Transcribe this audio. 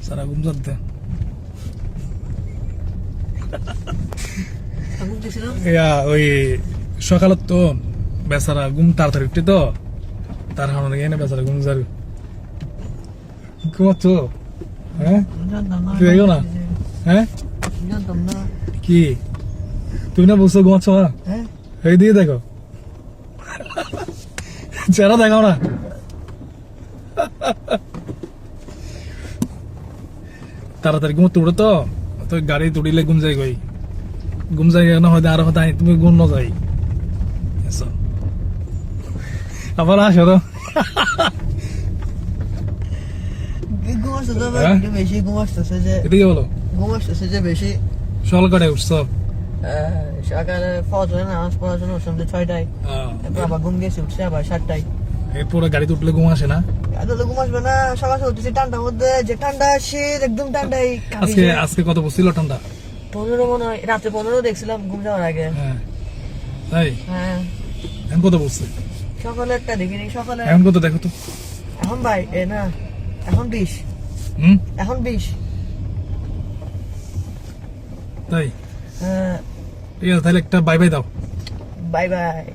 সারা ঘুম চলতে ওই সকালত তো বেচারা ঘুম তাড়াতাড়ি উঠতে তো তার কারণে এনে বেচারা ঘুম যার ঘুমাচ্ছ হ্যাঁ তুই না হ্যাঁ কি তুই না বলছো ঘুমাচ্ছ না এই দিয়ে দেখো চেহারা দেখাও না তাড়াতাড়ি ঘুমতে উঠে তো তো গাড়ি তুড়িলে ঘুম যাই গই ঘুম যাই না হয়তো আর হয়তো তুমি ঘুম ন যাই আবার আসো তো বেশি ঘুমাচ্ছে যে এদিকে বলো ঘুমাচ্ছে যে বেশি সকাল কটায় উঠছ সকালে ফজরের নামাজ পড়ার জন্য সন্ধ্যে 6টায় এরপর আবার ঘুম গেছে উঠছে আবার 7টায় এরপরে গাড়িতে উঠলে ঘুম আসে না আসলে ঘুম আসবে না সকাল উঠেছি ঠান্ডার মধ্যে যে ঠান্ডা শীত একদম ঠান্ডাই আজকে কত বসছিল ঠান্ডা 15 মনে হয় রাতে 15 দেখছিলাম ঘুম যাওয়ার আগে তাই হ্যাঁ এখন কত বসছে সকালে একটা দেখিনি সকালে এখন কত দেখো তো এখন ভাই না এখন 20 এখন 20 তাই হ্যাঁ ঠিক আছে তাহলে একটা বাই বাই দাও বাই বাই